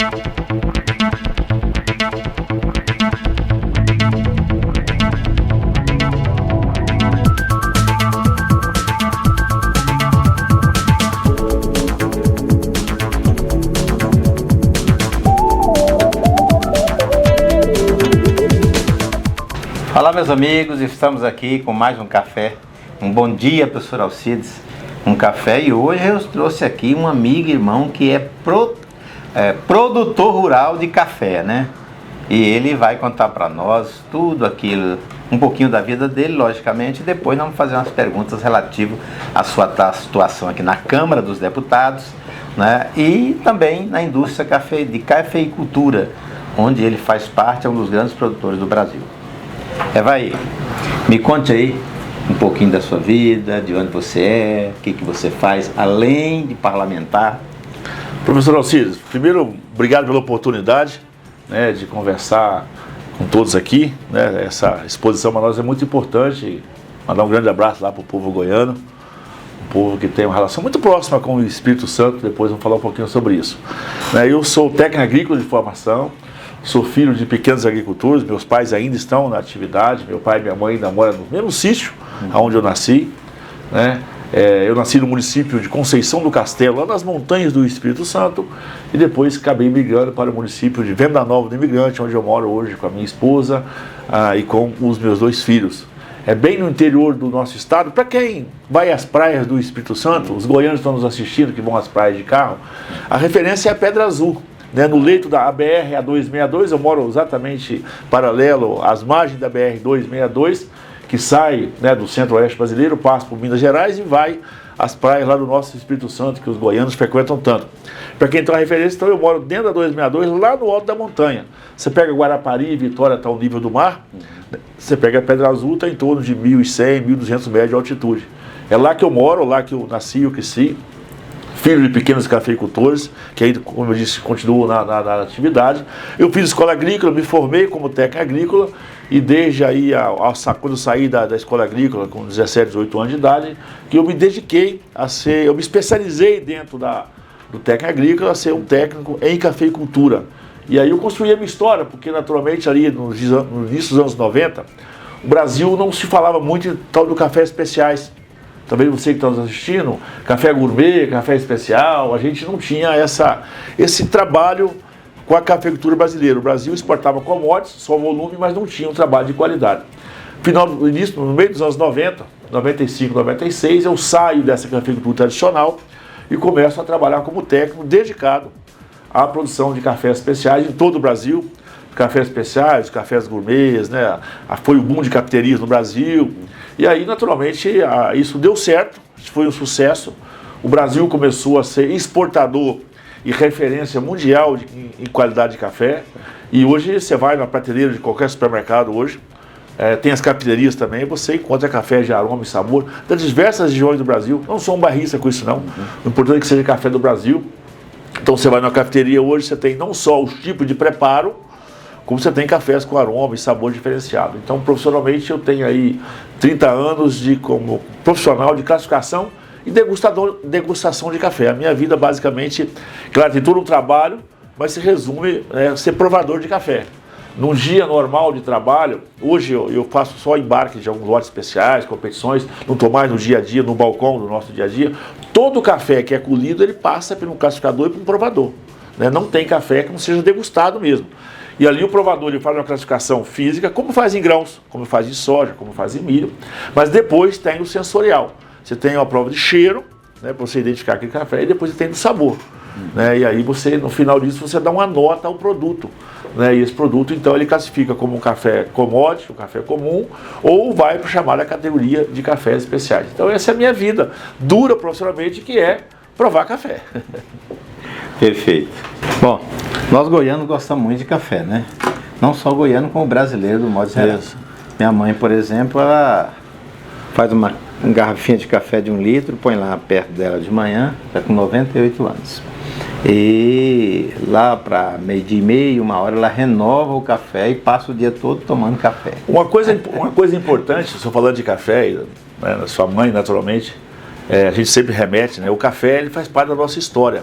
Olá meus amigos, estamos aqui com mais um café. Um bom dia, professor Alcides. Um café, e hoje eu trouxe aqui um amigo e irmão que é produtor rural de café, né? E ele vai contar para nós tudo aquilo, um pouquinho da vida dele, logicamente, e depois nós vamos fazer umas perguntas relativas à sua situação aqui na Câmara dos Deputados, né? E também na indústria de cafeicultura, onde ele faz parte, é um dos grandes produtores do Brasil. Evaí, me conte aí um pouquinho da sua vida, de onde você é, o que você faz, além de parlamentar. Professor Alcides, primeiro, obrigado pela oportunidade, né, de conversar com todos aqui, né, essa exposição para nós é muito importante. Mandar um grande abraço lá para o povo goiano, um povo que tem uma relação muito próxima com o Espírito Santo, depois vamos falar um pouquinho sobre isso. Eu sou técnico agrícola de formação, sou filho de pequenos agricultores, meus pais ainda estão na atividade, meu pai e minha mãe ainda moram no mesmo sítio onde eu nasci, né? Eu nasci no município de Conceição do Castelo, lá nas montanhas do Espírito Santo, e depois acabei migrando para o município de Venda Nova do Imigrante, onde eu moro hoje com a minha esposa e com os meus 2 filhos. É bem no interior do nosso estado. Para quem vai às praias do Espírito Santo, os goianos estão nos assistindo, que vão às praias de carro, a referência é a Pedra Azul. No leito da BR-262, eu moro exatamente paralelo às margens da BR-262, que sai, do centro-oeste brasileiro, passa por Minas Gerais e vai às praias lá do nosso Espírito Santo, que os goianos frequentam tanto. Para quem tem uma referência, então eu moro dentro da 262, lá no alto da montanha. Você pega Guarapari, Vitória, está ao nível do mar, você pega a Pedra Azul, está em torno de 1.100, 1.200 metros de altitude. É lá que eu moro, lá que eu nasci, eu cresci. Filho de pequenos cafeicultores, que ainda, como eu disse, continuam na atividade. Eu fiz escola agrícola, me formei como técnico agrícola, e desde aí, quando eu saí da escola agrícola, com 17, 18 anos de idade, que eu me dediquei eu me especializei dentro do técnico agrícola a ser um técnico em cafeicultura. E aí eu construí a minha história, porque naturalmente ali no início dos anos 90, o Brasil não se falava muito de tal do café especiais. Talvez você que está nos assistindo, café gourmet, café especial, a gente não tinha esse trabalho com a cafeicultura brasileira. O Brasil exportava commodities, só volume, mas não tinha um trabalho de qualidade. No meio dos anos 90, 95, 96, eu saio dessa cafeicultura tradicional e começo a trabalhar como técnico dedicado à produção de cafés especiais em todo o Brasil. Cafés especiais, cafés gourmets, foi o boom de cafeterias no Brasil. E aí, naturalmente, isso deu certo, foi um sucesso. O Brasil começou a ser exportador e referência mundial em qualidade de café. E hoje você vai na prateleira de qualquer supermercado hoje, tem as cafeterias também, você encontra café de aroma e sabor das diversas regiões do Brasil. Não sou um barrista com isso não, o importante é que seja café do Brasil. Então você vai na cafeteria hoje, você tem não só os tipos de preparo, como você tem cafés com aroma e sabor diferenciado. Então, profissionalmente, eu tenho aí 30 anos como profissional de classificação e degustação de café. A minha vida, basicamente, claro, tem todo um trabalho, mas se resume a ser provador de café. Num dia normal de trabalho, hoje eu faço só embarque de alguns lotes especiais, competições, não estou mais no dia a dia, no balcão do nosso dia a dia. Todo café que é colhido, ele passa por um classificador e por um provador. Não tem café que não seja degustado mesmo. E ali o provador ele faz uma classificação física, como faz em grãos, como faz em soja, como faz em milho, mas depois tem o sensorial. Você tem uma prova de cheiro, para você identificar aquele café, e depois você tem do sabor. E aí você, no final disso, você dá uma nota ao produto. E esse produto, então, ele classifica como um café commodity, um café comum, ou vai para chamar a categoria de cafés especiais. Então essa é a minha vida dura profissionalmente, que é provar café. Perfeito. Bom, nós goianos gostamos muito de café, né? Não só goiano, como brasileiro, do modo geral. Minha mãe, por exemplo, ela faz uma garrafinha de café de 1 litro, põe lá perto dela de manhã, está com 98 anos. E lá para meio-dia e meia, 1 hora, ela renova o café e passa o dia todo tomando café. Uma coisa importante, estou falando de café, sua mãe naturalmente, a gente sempre remete, o café ele faz parte da nossa história.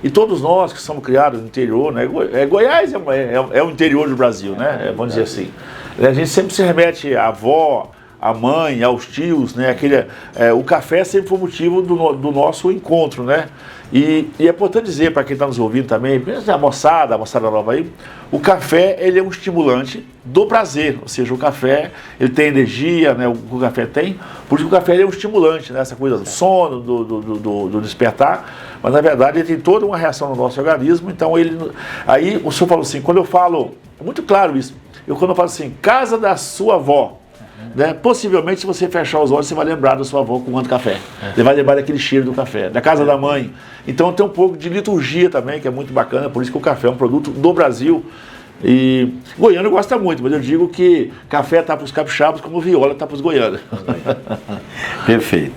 E todos nós que somos criados no interior, né? Goiás é o interior do Brasil, né? Vamos dizer assim. A gente sempre se remete à avó, à mãe, aos tios, né? O café sempre foi motivo do nosso encontro, né? E é importante dizer para quem está nos ouvindo também, a moçada nova aí, o café ele é um estimulante do prazer, ou seja, o café ele tem energia, né? O café tem, por isso que o café ele é um estimulante, né? Essa coisa do sono, do despertar, mas na verdade ele tem toda uma reação no nosso organismo, então aí o senhor falou assim, quando eu falo, é muito claro isso, quando eu falo assim, casa da sua avó, né? Possivelmente, se você fechar os olhos, você vai lembrar da sua avó comendo café. Você vai lembrar daquele cheiro do café, da casa da mãe. Então tem um pouco de liturgia também, que é muito bacana, por isso que o café é um produto do Brasil. E goiano gosta muito, mas eu digo que café está para os capixabas como viola está para os goianos. Perfeito.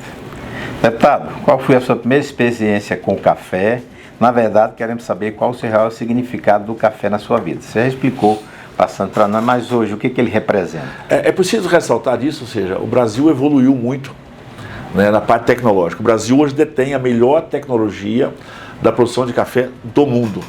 Deputado, qual foi a sua primeira experiência com o café? Na verdade, queremos saber qual o real significado do café na sua vida. Você já explicou passando para nós, mas hoje, o que ele representa? É preciso ressaltar isso, ou seja, o Brasil evoluiu muito, né, na parte tecnológica. O Brasil hoje detém a melhor tecnologia da produção de café do mundo.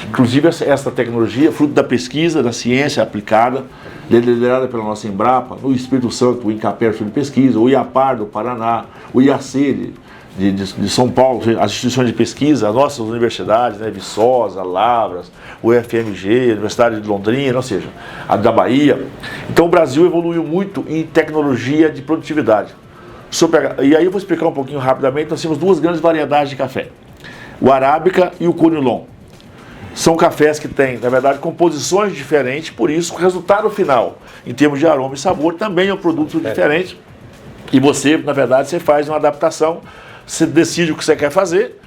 Inclusive, essa tecnologia é fruto da pesquisa, da ciência aplicada, liderada pela nossa Embrapa, no Espírito Santo, o INCAPER de pesquisa, o IAPAR do Paraná, o IAC de São Paulo, as instituições de pesquisa, as nossas universidades, né, Viçosa, Lavras, o UFMG, a Universidade de Londrina, ou seja, a da Bahia. Então o Brasil evoluiu muito em tecnologia de produtividade. E aí eu vou explicar um pouquinho rapidamente, nós temos duas grandes variedades de café, o Arábica e o Conilon. São cafés que têm, na verdade, composições diferentes, por isso o resultado final, em termos de aroma e sabor, também é um produto diferente. E você, na verdade, você faz uma adaptação. Você decide o que você quer fazer,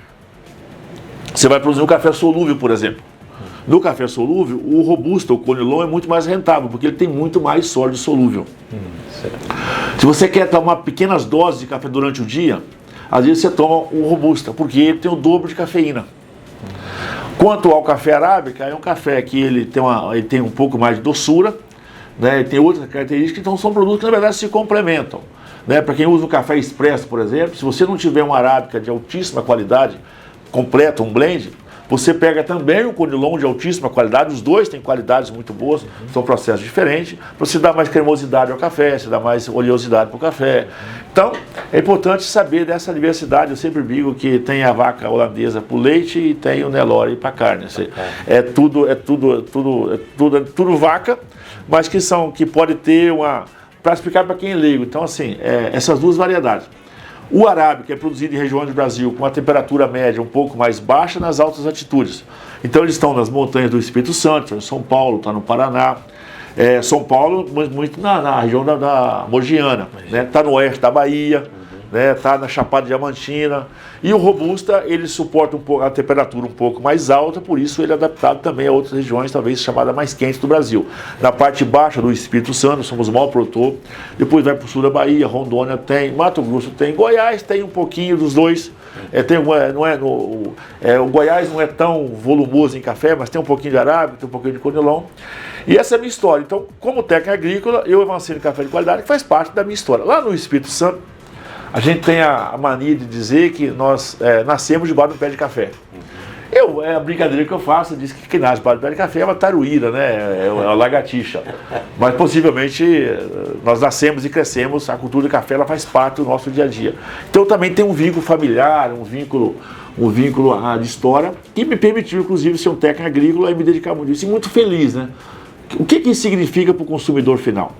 você vai produzir um café solúvel, por exemplo. No café solúvel, o Robusta, o Conilon, é muito mais rentável, porque ele tem muito mais sólido solúvel. Se você quer tomar pequenas doses de café durante o dia, às vezes você toma o Robusta, porque ele tem o dobro de cafeína. Quanto ao café Arábica, é um café que ele tem um pouco mais de doçura, né, tem outras características, então são produtos que na verdade se complementam. Né, para quem usa o café expresso, por exemplo, se você não tiver uma Arábica de altíssima qualidade, completa, um blend, você pega também um Conilon de altíssima qualidade, os dois têm qualidades muito boas, são processos diferentes, para você dar mais cremosidade ao café, você dá mais oleosidade para o café. Então, é importante saber dessa diversidade. Eu sempre digo que tem a vaca holandesa para o leite e tem o Nelore para a carne. É tudo vaca, mas que pode ter uma... Para explicar para quem é leigo, então assim, essas duas variedades. O Arábica é produzido em regiões do Brasil com uma temperatura média um pouco mais baixa nas altas altitudes. Então eles estão nas montanhas do Espírito Santo, em São Paulo, está no Paraná. São Paulo, muito na região da Mogiana, né? Está no oeste da Bahia, né? Está na Chapada Diamantina. E o Robusta, ele suporta a temperatura um pouco mais alta, por isso ele é adaptado também a outras regiões, talvez chamadas mais quentes do Brasil. Na parte baixa do Espírito Santo, somos o maior produtor. Depois vai para o sul da Bahia, Rondônia tem, Mato Grosso tem, Goiás tem um pouquinho dos dois. O Goiás não é tão volumoso em café, mas tem um pouquinho de Arábica, tem um pouquinho de Conilon. E essa é a minha história. Então, como técnico agrícola, eu avancei no café de qualidade, que faz parte da minha história. Lá no Espírito Santo, a gente tem a mania de dizer que nós nascemos debaixo do pé de café. É a brincadeira que eu faço, diz que quem nasce debaixo do pé de café é uma taruíra, né? É uma lagartixa. Mas possivelmente nós nascemos e crescemos, a cultura do café ela faz parte do nosso dia a dia. Então também tem um vínculo familiar, um vínculo de história, que me permitiu, inclusive, ser um técnico agrícola e me dedicar muito a isso. E muito feliz, né? O que isso significa para o consumidor final?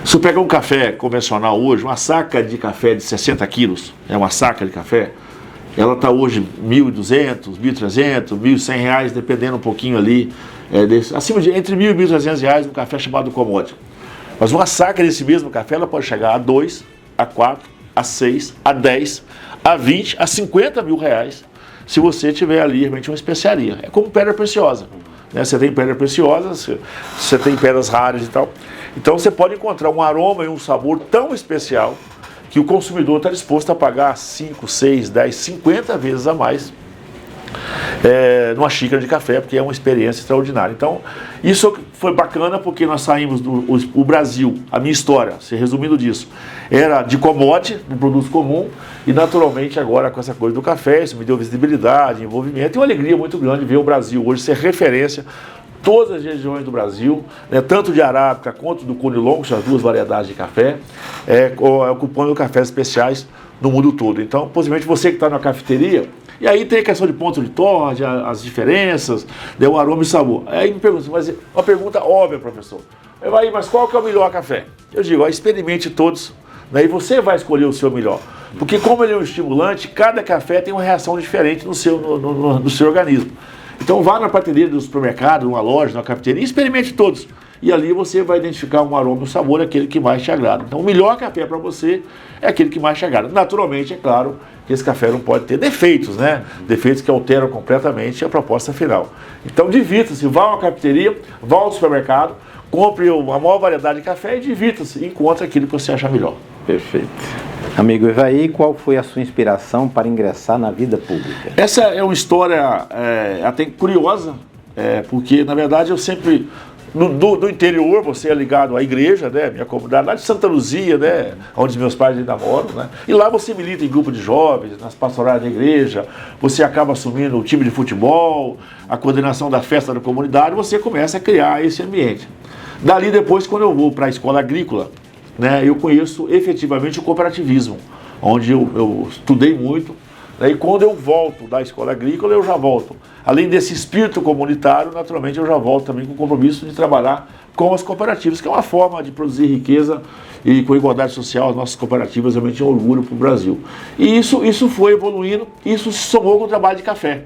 Se eu pegar um café convencional hoje, uma saca de café de 60 quilos, uma saca de café, ela está hoje R$1.200, R$1.300, R$1.100, dependendo um pouquinho ali, entre R$1.000 e R$1.300 um café chamado commodity. Mas uma saca desse mesmo café, ela pode chegar a 2, a 4, a 6, a 10, a 20, a R$50.000, se você tiver ali realmente uma especiaria. É como pedra preciosa. Né? Você tem pedra preciosa, você tem pedras raras e tal. Então você pode encontrar um aroma e um sabor tão especial que o consumidor está disposto a pagar 5, 6, 10, 50 vezes a mais numa xícara de café, porque é uma experiência extraordinária. Então, isso foi bacana porque nós saímos o Brasil, a minha história, se resumindo disso, era de commodity, um produto comum, e naturalmente agora com essa coisa do café, isso me deu visibilidade, envolvimento e uma alegria muito grande ver o Brasil hoje ser referência, todas as regiões do Brasil, né, tanto de arábica quanto do conilongo, são as duas variedades de café, ocupando cafés especiais no mundo todo. Então, possivelmente você que está na cafeteria, e aí tem a questão de ponto de torre, as diferenças, o aroma e sabor. Aí me pergunta, mas uma pergunta óbvia, professor. Aí, mas qual que é o melhor café? Eu digo, experimente todos, né, e você vai escolher o seu melhor. Porque como ele é um estimulante, cada café tem uma reação diferente no seu organismo. Então vá na prateleira do supermercado, numa loja, numa cafeteria, e experimente todos. E ali você vai identificar um aroma e um sabor, aquele que mais te agrada. Então o melhor café para você é aquele que mais te agrada. Naturalmente, é claro que esse café não pode ter defeitos, né? Defeitos que alteram completamente a proposta final. Então divirta-se, vá a uma cafeteria, vá ao supermercado, compre a maior variedade de café e divirta-se, encontre aquilo que você acha melhor. Perfeito. Amigo Evaí, qual foi a sua inspiração para ingressar na vida pública? Essa é uma história até curiosa, porque na verdade eu sempre... Do interior, você é ligado à igreja, né? Minha comunidade lá de Santa Luzia, né? Onde meus pais ainda moram, né? E lá você milita em grupo de jovens, nas pastorais da igreja, você acaba assumindo o time de futebol, a coordenação da festa da comunidade, você começa a criar esse ambiente. Dali depois, quando eu vou para a escola agrícola, né? Eu conheço efetivamente o cooperativismo, onde eu estudei muito. E quando eu volto da escola agrícola, eu já volto. Além desse espírito comunitário, naturalmente eu já volto também com o compromisso de trabalhar com as cooperativas, que é uma forma de produzir riqueza e com igualdade social. As nossas cooperativas realmente é um orgulho para o Brasil. E isso foi evoluindo, isso se somou com o trabalho de café.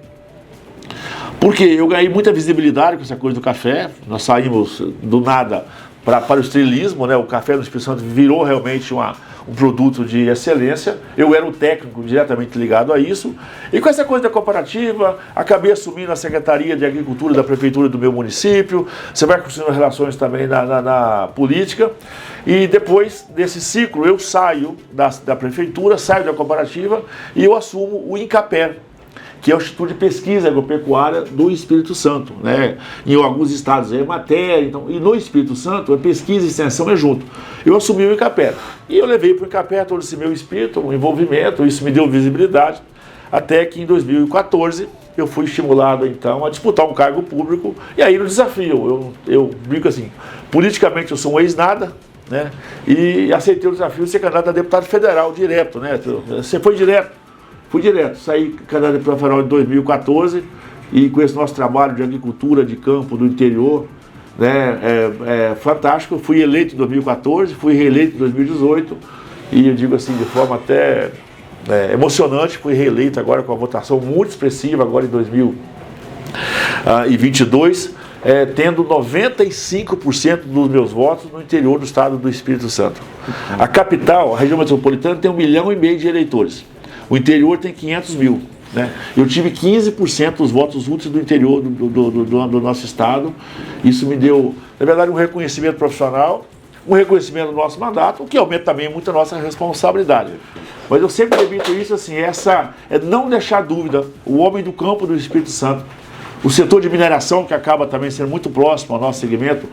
Porque eu ganhei muita visibilidade com essa coisa do café, nós saímos do nada para o estrelismo, né? O café do Espírito Santo virou realmente um produto de excelência. Eu era um técnico diretamente ligado a isso. E com essa coisa da cooperativa, acabei assumindo a Secretaria de Agricultura da Prefeitura do meu município. Você vai construindo relações também na política. E depois desse ciclo, eu saio da Prefeitura, saio da cooperativa e eu assumo o INCAPER, que é o Instituto de Pesquisa Agropecuária do Espírito Santo, né? Em alguns estados é matéria, então, e no Espírito Santo a pesquisa e extensão é junto. Eu assumi o INCAPER e eu levei para o INCAPER todo esse meu espírito, o envolvimento, isso me deu visibilidade, até que em 2014 eu fui estimulado então a disputar um cargo público, e aí no desafio, eu brinco assim, politicamente eu sou um ex-nada, né? E aceitei o desafio de ser candidato a deputado federal direto, né? Você foi direto. Fui direto, saí candidato a deputado federal em 2014 e com esse nosso trabalho de agricultura, de campo, do interior, né, fantástico. Fui eleito em 2014, fui reeleito em 2018 e eu digo assim, de forma até emocionante, fui reeleito agora com uma votação muito expressiva, agora em 2022, tendo 95% dos meus votos no interior do estado do Espírito Santo. A capital, a região metropolitana, tem 1,5 milhão de eleitores. O interior tem 500 mil. Né? Eu tive 15% dos votos úteis do interior do nosso estado. Isso me deu, na verdade, um reconhecimento profissional, um reconhecimento do nosso mandato, o que aumenta também muito a nossa responsabilidade. Mas eu sempre repito isso assim, não deixar dúvida, o homem do campo do Espírito Santo, o setor de mineração, que acaba também sendo muito próximo ao nosso segmento,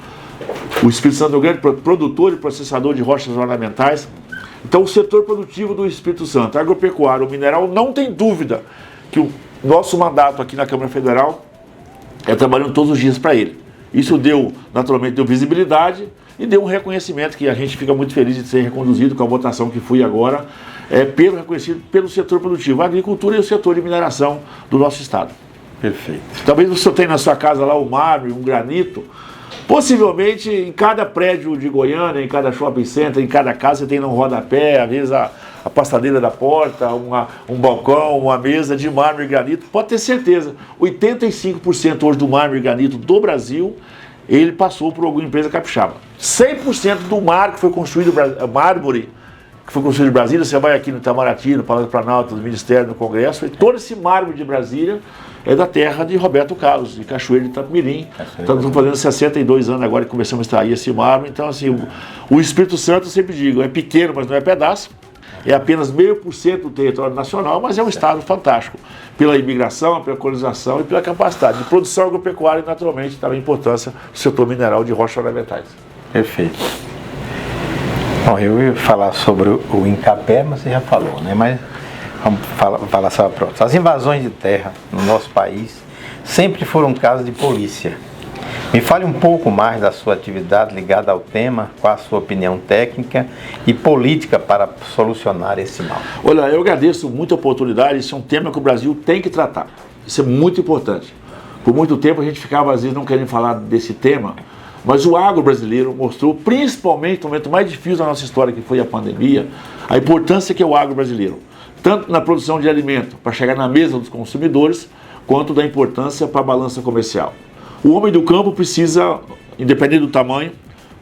o Espírito Santo é um grande produtor e processador de rochas ornamentais. Então o setor produtivo do Espírito Santo, agropecuário, mineral, não tem dúvida que o nosso mandato aqui na Câmara Federal é trabalhando todos os dias para ele. Isso naturalmente deu visibilidade e deu um reconhecimento que a gente fica muito feliz de ser reconduzido com a votação que fui agora, reconhecido pelo setor produtivo, a agricultura e o setor de mineração do nosso estado. Perfeito. Talvez você tenha na sua casa lá um mármore, um granito. Possivelmente em cada prédio de Goiânia, em cada shopping center, em cada casa você tem um rodapé, às vezes a passadeira da porta, um balcão, uma mesa de mármore e granito. Pode ter certeza, 85% hoje do mármore e granito do Brasil, ele passou por alguma empresa capixaba. 100% do mármore que foi construído em Brasília, você vai aqui no Itamaraty, no Palácio do Planalto, no Ministério, no Congresso, e todo esse mármore de Brasília é da terra de Roberto Carlos, de Cachoeiro de Itapemirim. Estamos fazendo 62 anos agora que começamos a extrair esse mármore. Então, assim, o Espírito Santo, eu sempre digo, é pequeno, mas não é pedaço. é apenas 0,5% do território nacional, mas é um estado fantástico, pela imigração, pela colonização e pela capacidade de produção agropecuária e, naturalmente, também a importância do setor mineral de rochas ornamentais. Perfeito. Bom, eu ia falar sobre o Incapé, mas você já falou, né? Mas vamos falar sobre a próxima. As invasões de terra no nosso país sempre foram casos de polícia. Me fale um pouco mais da sua atividade ligada ao tema, qual a sua opinião técnica e política para solucionar esse mal. Olha, eu agradeço muito a oportunidade, isso é um tema que o Brasil tem que tratar. Isso é muito importante. Por muito tempo a gente ficava às vezes não querendo falar desse tema, mas o agro brasileiro mostrou, principalmente no momento mais difícil da nossa história, que foi a pandemia, a importância que é o agro brasileiro, tanto na produção de alimento para chegar na mesa dos consumidores, quanto da importância para a balança comercial. O homem do campo precisa, independente do tamanho,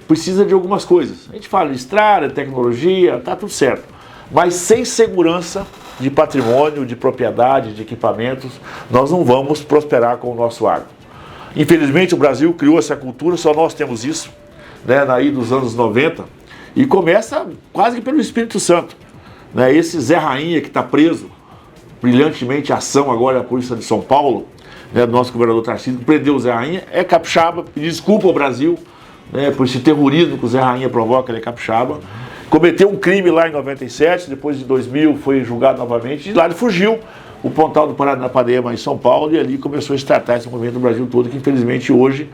precisa de algumas coisas. A gente fala de estrada, tecnologia, tá tudo certo. Mas sem segurança de patrimônio, de propriedade, de equipamentos, nós não vamos prosperar com o nosso agro. Infelizmente o Brasil criou essa cultura, só nós temos isso, né, aí dos anos 90, e começa quase que pelo Espírito Santo. Né, esse Zé Rainha que está preso, brilhantemente ação agora da Polícia de São Paulo, né, do nosso governador Tarcísio, que prendeu o Zé Rainha, é capixaba, pediu desculpa ao Brasil, né, por esse terrorismo que o Zé Rainha provoca, ele é capixaba. Cometeu um crime lá em 97, depois de 2000 foi julgado novamente, e lá ele fugiu, o Pontal do Paranapanema em São Paulo, e ali começou a startar esse movimento no Brasil todo, que infelizmente hoje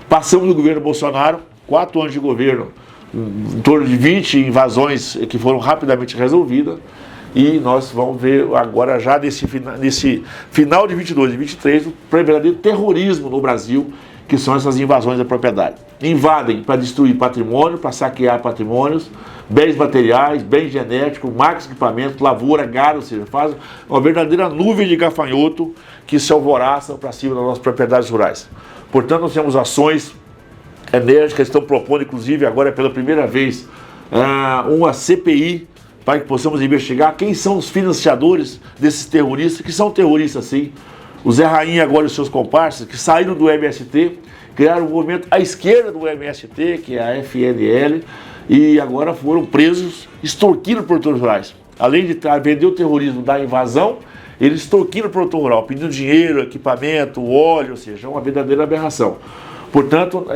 passamos do governo Bolsonaro, 4 anos de governo, em torno de 20 invasões que foram rapidamente resolvidas, e nós vamos ver agora já nesse final de 22 e 23 o verdadeiro terrorismo no Brasil, que são essas invasões da propriedade. Invadem para destruir patrimônio, para saquear patrimônios, bens materiais, bens genéticos, máquinas, equipamentos, lavoura, gado, ou seja, faz uma verdadeira nuvem de gafanhoto que se alvoraçam para cima das nossas propriedades rurais. Portanto, nós temos ações enérgicas, estão propondo, inclusive, agora pela primeira vez, uma CPI, para que possamos investigar quem são os financiadores desses terroristas, que são terroristas sim. O Zé Rainha agora e os seus comparsas, que saíram do MST, criaram um movimento à esquerda do MST, que é a FNL, e agora foram presos, extorquindo produtores rurais. Além de vender o terrorismo da invasão, eles extorquiram o produtor rural, pedindo dinheiro, equipamento, óleo, ou seja, uma verdadeira aberração. Portanto,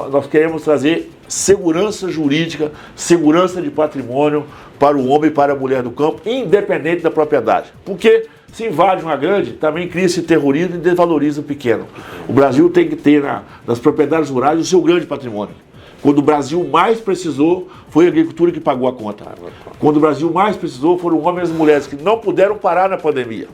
nós queremos trazer segurança jurídica, segurança de patrimônio para o homem e para a mulher do campo, independente da propriedade. Porque se invade uma grande, também cria esse terrorismo e desvaloriza o pequeno. O Brasil tem que ter nas propriedades rurais o seu grande patrimônio. Quando o Brasil mais precisou, foi a agricultura que pagou a conta. Quando o Brasil mais precisou, foram homens e mulheres que não puderam parar na pandemia.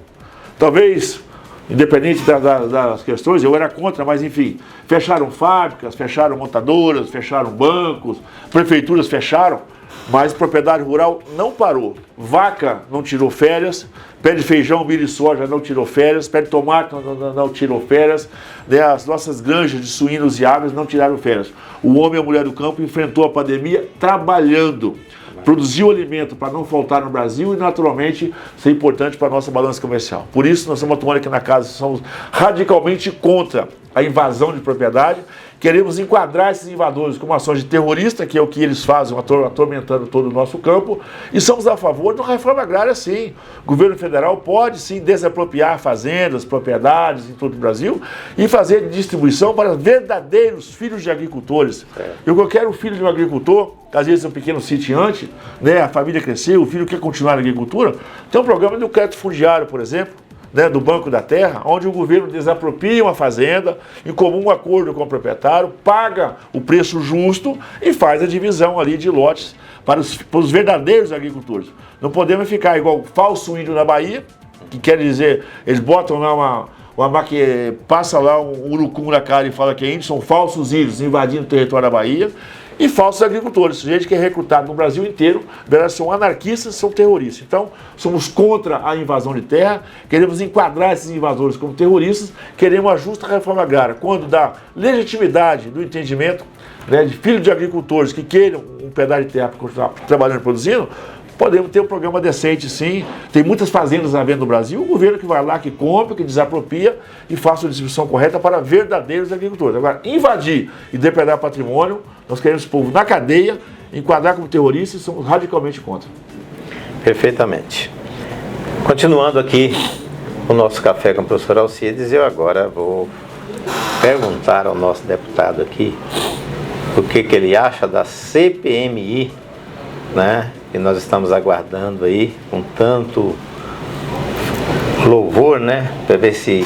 Talvez, independente das questões, eu era contra, mas enfim, fecharam fábricas, fecharam montadoras, fecharam bancos, prefeituras fecharam, mas propriedade rural não parou. Vaca não tirou férias, pé de feijão, milho e soja não tirou férias, pé de tomate não tirou férias, né? As nossas granjas de suínos e aves não tiraram férias. O homem e a mulher do campo enfrentou a pandemia trabalhando, produziu alimento para não faltar no Brasil e, naturalmente, ser importante para a nossa balança comercial. Por isso, nós estamos atuando aqui na casa, somos radicalmente contra a invasão de propriedade. Queremos enquadrar esses invasores como ações de terrorista, que é o que eles fazem, atormentando todo o nosso campo, e somos a favor de uma reforma agrária, sim. O governo federal pode, sim, desapropriar fazendas, propriedades em todo o Brasil e fazer distribuição para verdadeiros filhos de agricultores. Eu quero o filho de um agricultor, às vezes é um pequeno sitiante, né, a família cresceu, o filho quer continuar na agricultura. Tem um programa do crédito fundiário, por exemplo, né, do Banco da Terra, onde o governo desapropria uma fazenda, em comum acordo com o proprietário, paga o preço justo e faz a divisão ali de lotes para os verdadeiros agricultores. Não podemos ficar igual falso índio na Bahia, que quer dizer, eles botam lá passa lá um urucum na cara e fala que é índio, são falsos índios invadindo o território da Bahia, e falsos agricultores, gente que é recrutado no Brasil inteiro, são anarquistas, são terroristas. Então, somos contra a invasão de terra, queremos enquadrar esses invasores como terroristas, queremos a justa reforma agrária, quando dá legitimidade do entendimento, né, de filhos de agricultores que queiram um pedaço de terra para continuar trabalhando e produzindo. Podemos ter um programa decente, sim. Tem muitas fazendas à venda no Brasil. O governo que vai lá, que compra, que desapropria e faça a distribuição correta para verdadeiros agricultores. Agora, invadir e depredar patrimônio, nós queremos esse povo na cadeia, enquadrar como terrorista e somos radicalmente contra. Perfeitamente. Continuando aqui o nosso café com o professor Alcides, eu agora vou perguntar ao nosso deputado aqui o que ele acha da CPMI, né, que nós estamos aguardando aí com tanto louvor, né, para ver se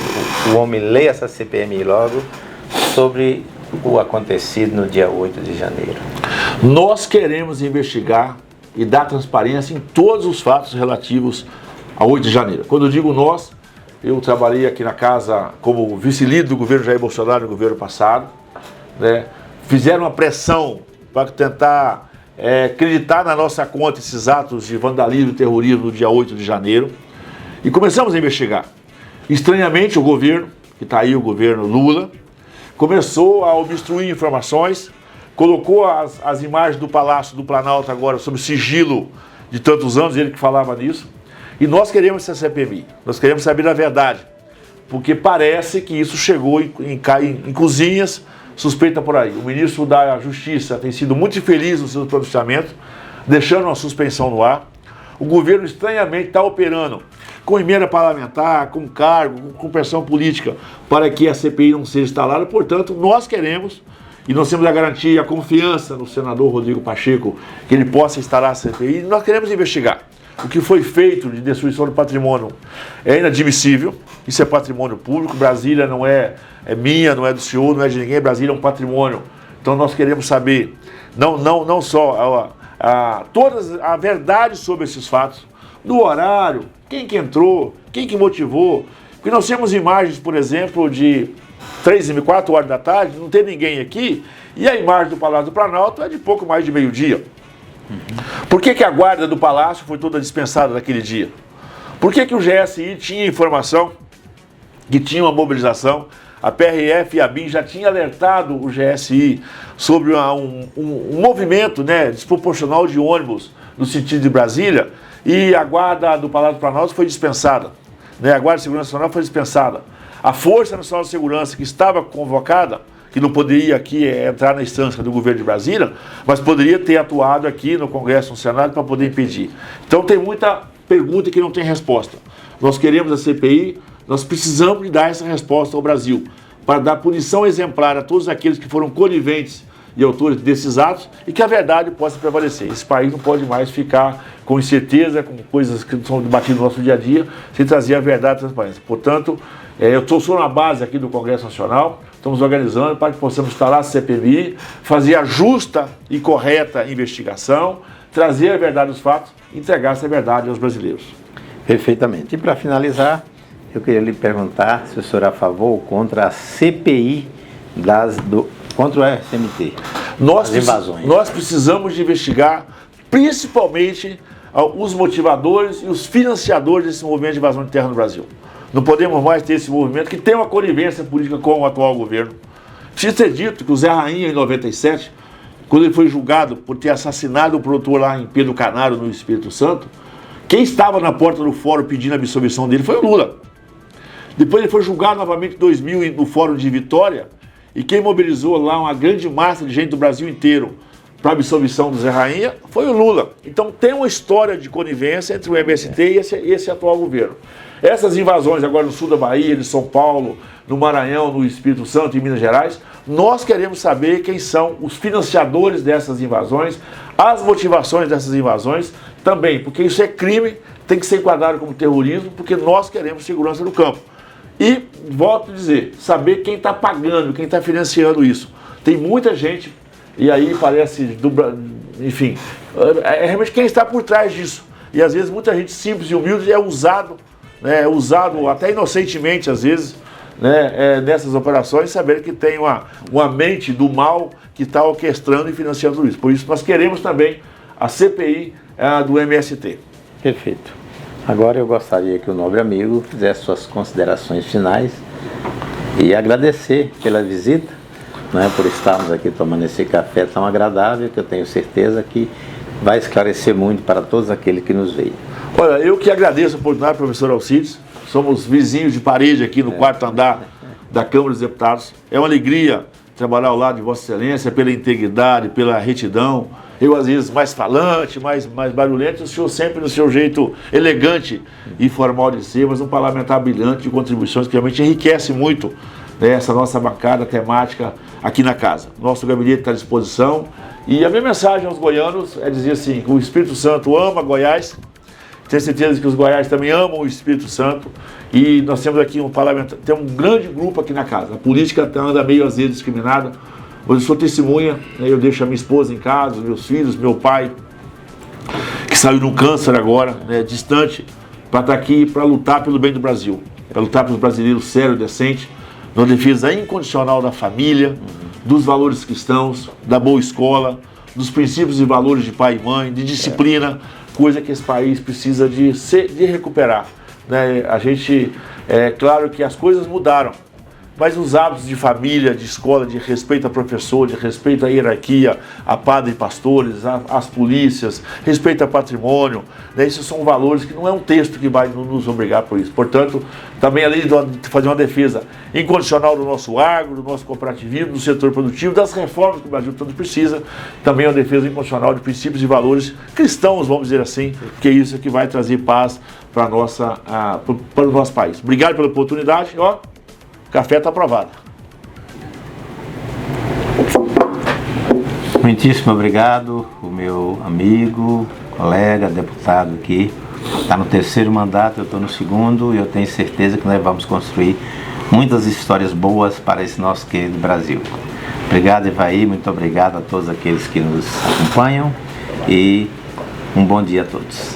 o homem lê essa CPMI logo, sobre o acontecido no dia 8 de janeiro. Nós queremos investigar e dar transparência em todos os fatos relativos a 8 de janeiro. Quando eu digo nós, eu trabalhei aqui na casa como vice-líder do governo Jair Bolsonaro no governo passado, né? Fizeram uma pressão para tentar acreditar na nossa conta esses atos de vandalismo e terrorismo no dia 8 de janeiro e começamos a investigar. Estranhamente, o governo, que está aí, o governo Lula, começou a obstruir informações, colocou as imagens do Palácio do Planalto agora sob sigilo de tantos anos, ele que falava nisso. E nós queremos essa CPMI, nós queremos saber a verdade, porque parece que isso chegou em cozinhas suspeitas por aí. O ministro da Justiça tem sido muito infeliz no seu pronunciamento, deixando uma suspensão no ar. O governo estranhamente está operando com emenda parlamentar, com cargo, com pressão política, para que a CPI não seja instalada. Portanto, nós queremos, e nós temos a garantia e a confiança no senador Rodrigo Pacheco, que ele possa instalar a CPI, nós queremos investigar. O que foi feito de destruição do patrimônio é inadmissível, isso é patrimônio público, Brasília não é minha, não é do senhor, não é de ninguém, Brasília é um patrimônio. Então nós queremos saber, não só toda a verdade sobre esses fatos, do horário, quem que entrou, quem que motivou, porque nós temos imagens, por exemplo, de 4 horas da tarde, não tem ninguém aqui, e a imagem do Palácio do Planalto é de pouco mais de meio-dia. Por que a guarda do Palácio foi toda dispensada naquele dia? Por que o GSI tinha informação que tinha uma mobilização? A PRF e a BIM já tinham alertado o GSI sobre um movimento, né, desproporcional de ônibus no sentido de Brasília, e a guarda do Palácio do Planalto foi dispensada, né, a Guarda de Segurança Nacional foi dispensada. A Força Nacional de Segurança, que estava convocada, que não poderia aqui entrar na instância do governo de Brasília, mas poderia ter atuado aqui no Congresso, no Senado, para poder impedir. Então tem muita pergunta que não tem resposta. Nós queremos a CPI, nós precisamos de dar essa resposta ao Brasil, para dar punição exemplar a todos aqueles que foram coniventes e autores desses atos, e que a verdade possa prevalecer. Esse país não pode mais ficar com incerteza, com coisas que são debatidas no nosso dia a dia, sem trazer a verdade e a transparência. Portanto, eu sou na base aqui do Congresso Nacional, estamos organizando para que possamos instalar a CPMI, fazer a justa e correta investigação, trazer a verdade dos fatos e entregar essa verdade aos brasileiros. Perfeitamente. E para finalizar, eu queria lhe perguntar se o senhor é a favor ou contra a CPI contra o SMT, as invasões. Nós precisamos de investigar principalmente os motivadores e os financiadores desse movimento de invasão de terra no Brasil. Não podemos mais ter esse movimento que tem uma conivência política com o atual governo. Precisa ser dito que o Zé Rainha, em 97, quando ele foi julgado por ter assassinado o produtor lá em Pedro Canário, no Espírito Santo, quem estava na porta do fórum pedindo a absolvição dele foi o Lula. Depois ele foi julgado novamente em 2000 no Fórum de Vitória, e quem mobilizou lá uma grande massa de gente do Brasil inteiro para a absolvição do Zé Rainha foi o Lula. Então tem uma história de conivência entre o MST e esse atual governo. Essas invasões agora no sul da Bahia, de São Paulo, no Maranhão, no Espírito Santo e em Minas Gerais, nós queremos saber quem são os financiadores dessas invasões, as motivações dessas invasões também, porque isso é crime, tem que ser enquadrado como terrorismo, porque nós queremos segurança no campo. E, volto a dizer, saber quem está pagando, quem está financiando isso. Tem muita gente, e aí parece, enfim, realmente quem está por trás disso. E às vezes muita gente simples e humilde é usado até inocentemente, às vezes, né, nessas operações, saber que tem uma mente do mal que está orquestrando e financiando isso. Por isso nós queremos também a CPI do MST. Perfeito. Agora eu gostaria que o nobre amigo fizesse suas considerações finais e agradecer pela visita, né, por estarmos aqui tomando esse café tão agradável, que eu tenho certeza que vai esclarecer muito para todos aqueles que nos veem. Olha, eu que agradeço a oportunidade, professor Alcides. Somos vizinhos de parede aqui no quarto andar da Câmara dos Deputados. É uma alegria trabalhar ao lado de Vossa Excelência pela integridade, pela retidão, Eu, às vezes, mais falante, mais barulhento, o senhor sempre no seu jeito elegante e formal de ser, mas um parlamentar brilhante de contribuições que realmente enriquece muito, né, essa nossa bancada temática aqui na casa. Nosso gabinete está à disposição. E a minha mensagem aos goianos é dizer assim, que o Espírito Santo ama Goiás, tenho certeza que os goianos também amam o Espírito Santo, e nós temos aqui um parlamentar, tem um grande grupo aqui na casa. A política anda meio às vezes discriminada. Hoje eu sou testemunha, né, eu deixo a minha esposa em casa, os meus filhos, meu pai, que saiu de um câncer agora, né, distante, para estar aqui, para lutar pelo bem do Brasil, para lutar pelos brasileiros sérios, decentes, na defesa incondicional da família, dos valores cristãos, da boa escola, dos princípios e valores de pai e mãe, de disciplina, coisa que esse país precisa de recuperar. Né? A gente, é claro que as coisas mudaram, mas os hábitos de família, de escola, de respeito a professor, de respeito à hierarquia, a padre e pastores, às polícias, respeito a patrimônio, né? Esses são valores que não é um texto que vai nos obrigar por isso. Portanto, também além de fazer uma defesa incondicional do nosso agro, do nosso cooperativismo, do setor produtivo, das reformas que o Brasil tanto precisa, também é uma defesa incondicional de princípios e valores cristãos, vamos dizer assim, que é isso que vai trazer paz para o nosso país. Obrigado pela oportunidade. Ó, o café está aprovado. Muitíssimo obrigado, o meu amigo, colega, deputado aqui. Está no 3º mandato, eu estou no 2º, e eu tenho certeza que nós vamos construir muitas histórias boas para esse nosso querido Brasil. Obrigado, Ivaí, muito obrigado a todos aqueles que nos acompanham, e um bom dia a todos.